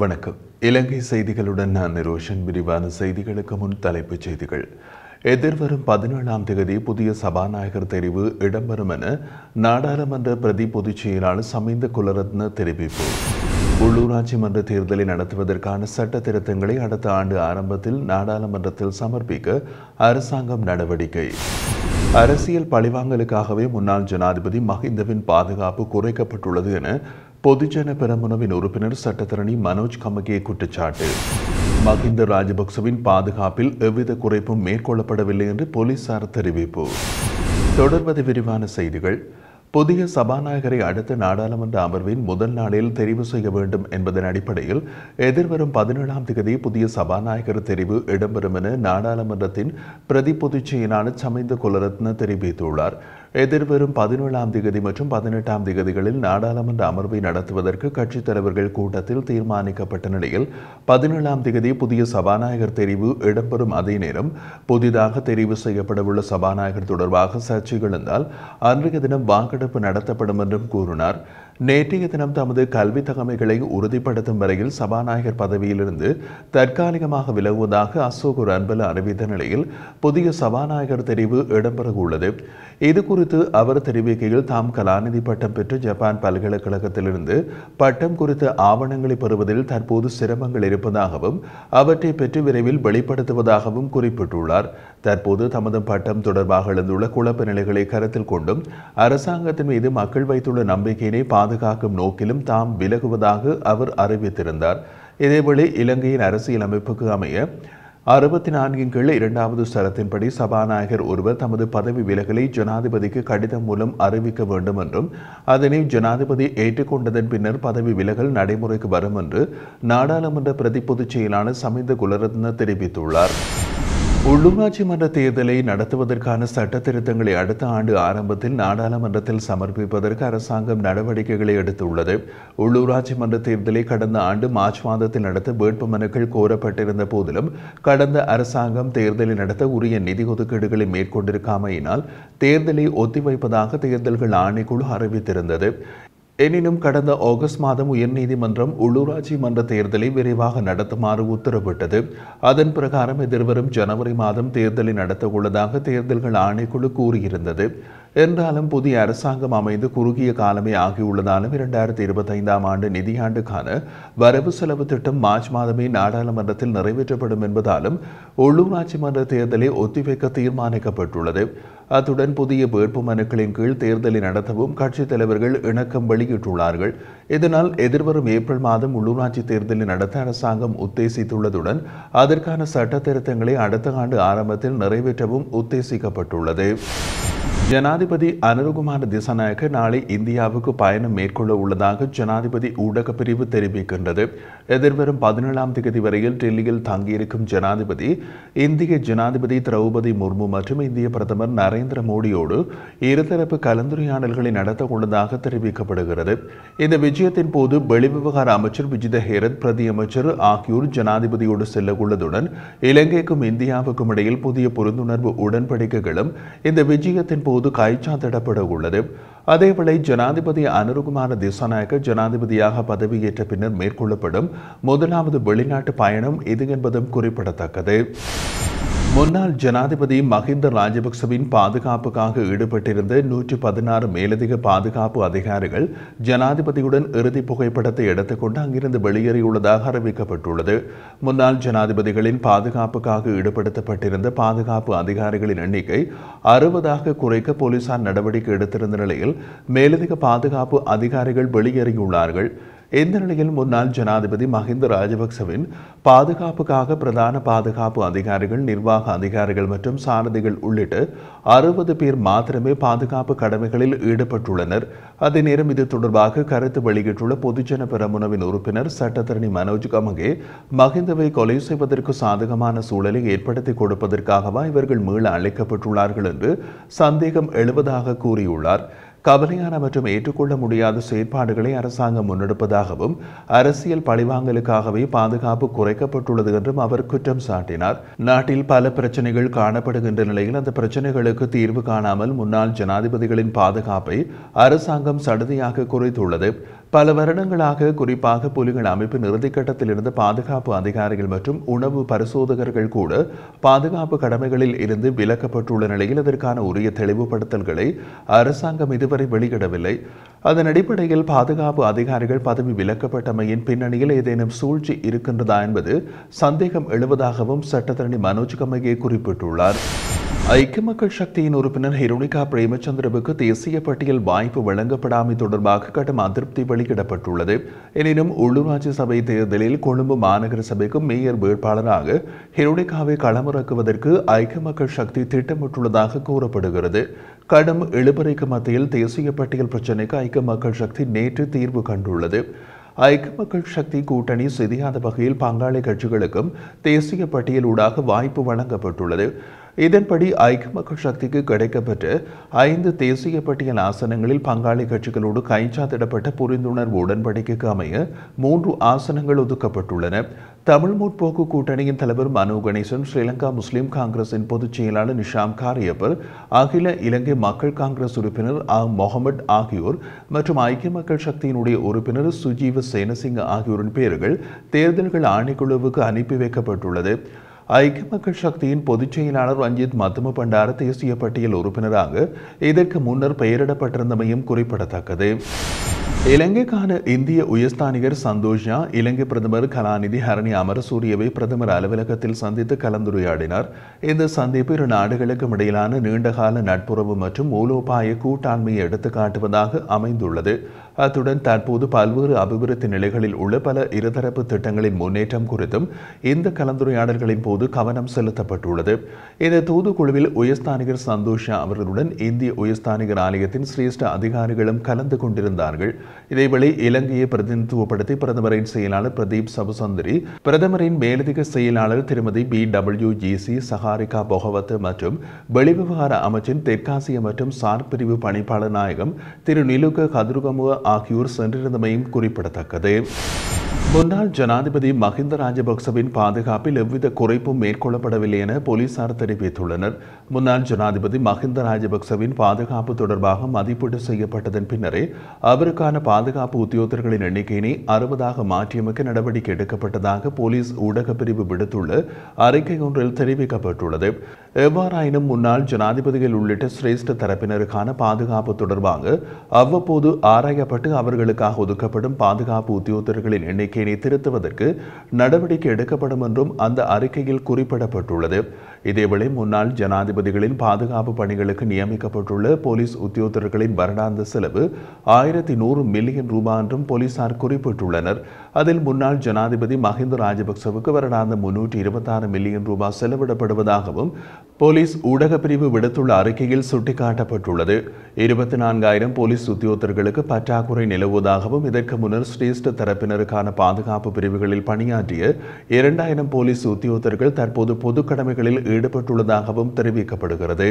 வணக்கம். இலங்கை செய்திகளுடன் நான் நிரோஷன். விரிவான செய்திகளுக்கு முன் தலைப்புச் செய்திகள். எதிர்வரும் 17ஆம் தேதி புதிய சபாநாயகர் தெரிவு இடம்பெறும் என நாடாளுமன்ற பிரதி பொதுச் செயலாளர் சமிந்த குலரத்ன தெரிவிப்பு. உள்ளூராட்சி மன்ற தேர்தலை நடத்துவதற்கான சட்ட திருத்தங்களை அடுத்த ஆண்டு ஆரம்பத்தில் நாடாளுமன்றத்தில் சமர்ப்பிக்க அரசாங்கம் நடவடிக்கை. அரசியல் பழிவாங்கலுக்காகவே முன்னாள் ஜனாதிபதி மஹிந்தவின் பாதுகாப்பு குறைக்கப்பட்டுள்ளது என பொதுஜன பெரமுனவின் உறுப்பினர் சட்டத்தரணி மனோஜ் கமகே குற்றச்சாட்டு. மஹிந்த ராஜபக்சவின் பாதுகாப்பில் எவ்வித குறைப்பும் மேற்கொள்ளப்படவில்லை என்று போலீசார் தெரிவிப்பு. தொடர்வது விரிவான செய்திகள். புதிய சபாநாயகரை அடுத்த நாடாளுமன்ற அமர்வின் முதல் நாளில் தெரிவு செய்ய வேண்டும் என்பதன் அடிப்படையில் எதிர்வரும் 17ஆம் தேதி புதிய சபாநாயகர் தெரிவு இடம்பெறும் என நாடாளுமன்றத்தின் பிரதி பொதுச் செயலாளர் சமிந்த குலரத்ன தெரிவித்துள்ளார். எதிர்வரும் 17ஆம் தேதி மற்றும் 18ஆம் தேதிகளில் நாடாளுமன்ற அமர்வை நடத்துவதற்கு கட்சித் தலைவர்கள் கூட்டத்தில் தீர்மானிக்கப்பட்ட நிலையில் 17ஆம் தேதி புதிய சபாநாயகர் தெரிவு இடம்பெறும். அதே நேரம் புதிதாக தெரிவு செய்யப்படவுள்ள சபாநாயகர் தொடர்பாக சர்ச்சைகள் இருந்தால் அன்றைய தினம் வாக்கெடுப்பு நடத்தப்படும் என்றும் கூறினார். நேற்றைய தினம் தமது கல்வி தகமைகளை உறுதிப்படுத்தும் வரையில் சபாநாயகர் பதவியிலிருந்து தற்காலிகமாக விலகுவதாக அசோக் ரன்பல அறிவித்த நிலையில் புதிய சபாநாயகர் தெரிவு இடம்பெறவுள்ளது. இதுகுறித்து அவர் தெரிவிக்கையில் தாம் கலாநிதி பட்டம் பெற்று ஜப்பான் பல்கலைக்கழகத்திலிருந்து பட்டம் குறித்த ஆவணங்களை பெறுவதில் தற்போது சிரமங்கள் இருப்பதாகவும் அவற்றை பெற்று விரைவில் வெளிப்படுத்துவதாகவும் குறிப்பிட்டுள்ளார். தற்போது தமது பட்டம் தொடர்பாக எழுந்துள்ள குழப்ப நிலைகளை கருத்தில் கொண்டும் அரசாங்கத்தின் மீது மக்கள் வைத்துள்ள நம்பிக்கையினை பாதுகாக்கும் நோக்கிலும் தாம் விலகுவதாக அவர் அறிவித்திருந்தார். இதேவேளை இலங்கையின் அரசியல் அமைப்புக்கு அமைய 64 கீழ் 2வது சரத்தின்படி சபாநாயகர் ஒருவர் தமது பதவி விலகலை ஜனாதிபதிக்கு கடிதம் மூலம் அறிவிக்க வேண்டும் என்றும் அதனை ஜனாதிபதி ஏற்றுக்கொண்டதன் பின்னர் பதவி விலகல் நடைமுறைக்கு வரும் என்று நாடாளுமன்ற பிரதி பொதுச் செயலாளர் சமிந்த குலரத்ன தெரிவித்துள்ளார். உள்ளூராட்சி மன்ற தேர்தலை நடத்துவதற்கான சட்ட திருத்தங்களை அடுத்த ஆண்டு ஆரம்பத்தில் நாடாளுமன்றத்தில் சமர்ப்பிப்பதற்கு அரசாங்கம் நடவடிக்கைகளை எடுத்துள்ளது. உள்ளூராட்சி மன்ற தேர்தலை கடந்த ஆண்டு மார்ச் மாதத்தில் நடத்த வேட்பு மனுக்கள் கோரப்பட்டிருந்த போதிலும் கடந்த அரசாங்கம் தேர்தலை நடத்த உரிய நிதி ஒதுக்கீடுகளை மேற்கொண்டிருக்காமையினால் தேர்தலை ஒத்திவைப்பதாக தேர்தல்கள் ஆணைக்குழு அறிவித்திருந்தது. எனினும் கடந்த ஆகஸ்ட் மாதம் உயர்நீதிமன்றம் உள்ளூராட்சி மன்ற தேர்தலை விரைவாக நடத்துமாறு உத்தரவிட்டது. அதன் பிரகாரம் எதிர்வரும் ஜனவரி மாதம் தேர்தலை நடத்த உள்ளதாக தேர்தல்கள் ஆணைக்குழு கூறியிருந்தது. என்றாலும் புதிய அரசாங்கம் அமைந்து குறுகிய காலமே ஆகியுள்ளதாலும் 2025ஆம் ஆண்டு நிதியாண்டுக்கான வரவு செலவு திட்டம் மார்ச் மாதமே நாடாளுமன்றத்தில் நிறைவேற்றப்படும் என்பதாலும் உள்ளூராட்சி மன்ற தேர்தலை ஒத்திவைக்க தீர்மானிக்கப்பட்டுள்ளது. அத்துடன் புதிய வேட்பு மனுக்களின் கீழ் தேர்தலை நடத்தவும் கட்சித் தலைவர்கள் இணக்கம் வெளியிட்டுள்ளார்கள். இதனால் எதிர்வரும் ஏப்ரல் மாதம் உள்ளூராட்சி தேர்தலை நடத்த அரசாங்கம் உத்தேசித்துள்ளதுடன் அதற்கான சட்ட திருத்தங்களை அடுத்த ஆண்டு ஆரம்பத்தில் நிறைவேற்றவும் உத்தேசிக்கப்பட்டுள்ளது. ஜனாதிபதி அனுரகுமார திசாநாயக்க நாளை இந்தியாவுக்கு பயணம் மேற்கொள்ள உள்ளதாக ஜனாதிபதி ஊடக பிரிவு தெரிவிக்கின்றது. எதிர்வரும் 17ஆம் தேதி வரையில் டெல்லியில் தங்கியிருக்கும் ஜனாதிபதி இந்திய ஜனாதிபதி திரௌபதி முர்மு மற்றும் இந்திய பிரதமர் நரேந்திர மோடியோடு இருதரப்பு கலந்துரையாடல்களை நடத்த உள்ளதாக தெரிவிக்கப்படுகிறது. இந்த விஜயத்தின் போது வெளிவிவகார அமைச்சர் விஜித ஹேரத் பிரதி அமைச்சர் ஆகியோர் ஜனாதிபதியோடு செல்ல உள்ளதுடன் இலங்கைக்கும் இந்தியாவுக்கும் இடையில் புதிய புரிந்துணர்வு உடன்படிக்கைகளும் இந்த விஜயத்தின் போது கைச்சாத்திடப்பட உள்ளது. அதேவேளை ஜனாதிபதி அனுரகுமார திசாநாயக்க ஜனாதிபதியாக பதவியேற்ற பின்னர் மேற்கொள்ளப்படும் முதலாவது வெளிநாட்டு பயணம் இது என்பதும் குறிப்பிடத்தக்கது. முன்னாள் ஜனாதிபதி மஹிந்த ராஜபக்சவின் பாதுகாப்புக்காக ஈடுபட்டிருந்த 116 மேலதிக பாதுகாப்பு அதிகாரிகள் ஜனாதிபதியுடன் இறுதி புகைப்படத்தை எடுத்துக்கொண்டு அங்கிருந்து வெளியேறியுள்ளதாக அறிவிக்கப்பட்டுள்ளது. முன்னாள் ஜனாதிபதிகளின் பாதுகாப்புக்காக ஈடுபடுத்தப்பட்டிருந்த பாதுகாப்பு அதிகாரிகளின் எண்ணிக்கை 60ஆக குறைக்க போலீசார் நடவடிக்கை எடுத்திருந்த நிலையில் மேலதிக பாதுகாப்பு அதிகாரிகள் வெளியேறியுள்ளார்கள். இந்த நிலையில் முன்னாள் ஜனாதிபதி மஹிந்த ராஜபக்சவின் பாதுகாப்புக்காக பிரதான பாதுகாப்பு அதிகாரிகள், நிர்வாக அதிகாரிகள் மற்றும் சாரதிகள் உள்ளிட்ட 60 பேர் மாத்திரமே பாதுகாப்பு கடமைகளில் ஈடுபட்டுள்ளனர். அதே நேரம் இது தொடர்பாக கருத்து வெளியிட்டுள்ள பொதுஜன பெரமுனவின் உறுப்பினர் சட்டத்தரணி மனோஜ் கமகே மஹிந்தவை கொலை செய்வதற்கு சாதகமான சூழலை ஏற்படுத்தி கொடுப்பதற்காகவா இவர்கள் மீள அழைக்கப்பட்டுள்ளார்கள் என்று சந்தேகம் எழுவதாக கூறியுள்ளார். கவலையான மற்றும் ஏற்றுக்கொள்ள முடியாத செயற்பாடுகளை அரசாங்கம் முன்னெடுப்பதாகவும் அரசியல் பழிவாங்கலுக்காகவே பாதுகாப்பு குறைக்கப்பட்டுள்ளது என்றும் அவர் குற்றம் சாட்டினார். நாட்டில் பல பிரச்சனைகள் காணப்படுகின்ற நிலையில் அந்த பிரச்சனைகளுக்கு தீர்வு காணாமல் முன்னாள் ஜனாதிபதிகளின் பாதுகாப்பை அரசாங்கம் சடுதியாக குறைத்துள்ளது. பல வருடங்களாக குறிப்பாக புலிகள் அமைப்பின் இறுதிக்கட்டத்தில் இருந்த பாதுகாப்பு அதிகாரிகள் மற்றும் உணவு பரிசோதகர்கள் கூட பாதுகாப்பு கடமைகளில் இருந்து விலக்கப்பட்டுள்ள நிலையில் அதற்கான உரிய தெளிவுபடுத்தல்களை அரசாங்கம் இதுவரை வெளியிடவில்லை. அதன் அடிப்படையில் பாதுகாப்பு அதிகாரிகள் பதவி விலக்கப்பட்டமையின் பின்னணியில் ஏதேனும் சூழ்ச்சி இருக்கின்றதா என்பது சந்தேகம் எழுவதாகவும் சட்டத்தரணி மனோஜ் கமகே குறிப்பிட்டுள்ளார். ஐக்கிய மக்கள் சக்தியின் உறுப்பினர் ஹிருணிகா பிரேமச்சந்திரவுக்கு தேசிய பட்டியல் வாய்ப்பு வழங்கப்படாமை தொடர்பாக கடும் அதிருப்தி வெளியிடப்பட்டுள்ளது. எனினும் உள்ளூராட்சி சபை தேர்தலில் கொழும்பு மாநகர சபைக்கு மேயர் வேட்பாளராக ஹிருணிகாவை களமிறக்குவதற்கு ஐக்கிய மக்கள் சக்தி திட்டமிட்டுள்ளதாக கூறப்படுகிறது. கடும் இழுபறைக்கு மத்தியில் தேசிய பட்டியல் பிரச்சினைக்கு ஐக்கிய மக்கள் சக்தி நேற்று தீர்வு கண்டுள்ளது. ஐக்கிய மக்கள் சக்தி கூட்டணி சிதையாத வகையில் பங்காளி கட்சிகளுக்கும் தேசிய பட்டியலூடாக வாய்ப்பு வழங்கப்பட்டுள்ளது. இதன்படி ஐக்கிய மக்கள் சக்திக்கு கிடைக்கப்பெற்ற 5 தேசிய பட்டியல் ஆசனங்களில் பங்காளி கட்சிகளோடு கைச்சாத்திடப்பட்ட புரிந்துணர்வு உடன்படிக்கைக்கு அமைய 3 ஆசனங்கள் ஒதுக்கப்பட்டுள்ளன. தமிழ் முற்போக்கு கூட்டணியின் தலைவர் மனோ கணேசன், ஸ்ரீலங்கா முஸ்லிம் காங்கிரசின் பொதுச் செயலாளர் நிஷாம் காரியப்பர், அகில இலங்கை மக்கள் காங்கிரஸ் உறுப்பினர் முகமது ஆகியோர் மற்றும் ஐக்கிய மக்கள் சக்தியினுடைய உறுப்பினர் சுஜீவ சேனசிங்க ஆகியோரின் பெயர்கள் தேர்தல்கள் ஆணைக்குழுவுக்கு அனுப்பி வைக்கப்பட்டுள்ளது. ஐக்கிய மக்கள் சக்தியின் பொதுச் செயலாளர் ரஞ்சித் மத்தும பண்டார தேசிய பட்டியல் உறுப்பினராக இதற்கு முன்னர் பெயரிடப்பட்டிருந்தமையும் குறிப்பிடத்தக்கது. இலங்கைக்கான இந்திய உயர்ஸ்தானிகர் சந்தோஷா இலங்கை பிரதமர் கலாநிதி ஹரணி அமரசூரியவை பிரதமர் அலுவலகத்தில் சந்தித்து கலந்துரையாடினார். இந்த சந்திப்பு இரு நாடுகளுக்கும் இடையிலான நீண்டகால நட்புறவு மற்றும் மூலோபாய கூட்டாண்மையை எடுத்து காட்டுவதாக அமைந்துள்ளது. அத்துடன் தற்போது பல்வேறு அபிவிருத்தி நிலைகளில் உள்ள பல இருதரப்பு திட்டங்களின் முன்னேற்றம் குறித்தும் இந்த கலந்துரையாடல்களின் போது கவனம் செலுத்தப்பட்டுள்ளது. இந்த தூதுக்குழுவில் உயர்ஸ்தானிகர் சந்தோஷா அவர்களுடன் இந்திய உயர்ஸ்தானிகர் ஆலயத்தின் சிரேஷ்ட அதிகாரிகளும் கலந்து கொண்டிருந்தார்கள். இதேவேளை இலங்கையை பிரதிநிதித்துவப்படுத்தி பிரதமரின் செயலாளர் பிரதீப் சபுசந்திரி, பிரதமரின் மேலதிக செயலாளர் திருமதி BWGC சஹாரிகா பொகவத் மற்றும் வெளிவிவகார அமைச்சின் தெற்காசிய மற்றும் சார் பிரிவு பணிப்பாளர் நாயகம் திரு நிலுக கதுருகமுக ஆகியோர் சென்றிருந்தமையும் குறிப்பிடத்தக்கது. முன்னாள் ஜனாதிபதி மஹிந்த ராஜபக்சவின் பாதுகாப்பில் எவ்வித குறைப்பும் மேற்கொள்ளப்படவில்லை என போலீசார் தெரிவித்துள்ளனர். முன்னாள் ஜனாதிபதி மஹிந்த ராஜபக்சவின் பாதுகாப்பு தொடர்பாக மதிப்பீடு செய்யப்பட்டதன் பின்னரே அவருக்கான பாதுகாப்பு உத்தியோகத்தர்களின் எண்ணிக்கையினை 60ஆக மாற்றியமைக்க நடவடிக்கை எடுக்கப்பட்டதாக போலீஸ் ஊடக பிரிவு விடுத்துள்ள அறிக்கை ஒன்றில் தெரிவிக்கப்பட்டுள்ளது. எவ்வாறாயினும் முன்னாள் ஜனாதிபதிகள் உள்ளிட்ட சிரேஷ்ட தரப்பினருக்கான பாதுகாப்பு தொடர்பாக அவ்வப்போது ஆராயப்பட்டு அவர்களுக்காக ஒதுக்கப்படும் பாதுகாப்பு உத்தியோகத்தர்களின் எண்ணிக்கையினை திருத்துவதற்கு நடவடிக்கை எடுக்கப்படும் என்றும் அந்த அறிக்கையில் குறிப்பிடப்பட்டுள்ளது. இதேவேளை முன்னாள் ஜனாதிபதிகளின் பாதுகாப்பு பணிகளுக்கு நியமிக்கப்பட்டுள்ள போலீஸ் உத்தியோகத்தர்களின் வருடாந்த செலவு 1100 மில்லியன் ரூபாய் என்றும் போலீசார் குறிப்பிட்டுள்ளனர். அதில் முன்னாள் ஜனாதிபதி மஹிந்த ராஜபக்சவுக்கு வருடாந்த 326 மில்லியன் ரூபாய் செலவிடப்படுவதாகவும் போலீஸ் ஊடக பிரிவு விடுத்துள்ள அறிக்கையில் சுட்டிக்காட்டப்பட்டுள்ளது. 24,000 போலீஸ் உத்தியோகத்தர்களுக்கு பற்றாக்குறை நிலவுவதாகவும் இதற்கு முன்னர் சிரேஷ்ட தரப்பினருக்கான பாதுகாப்பு பிரிவுகளில் பணியாற்றிய 2,000 போலீஸ் உத்தியோகத்தர்கள் தற்போது பொது கடமைகளில் ஈடுபட்டுள்ளதாகவும் தெரிவிக்கப்படுகிறது.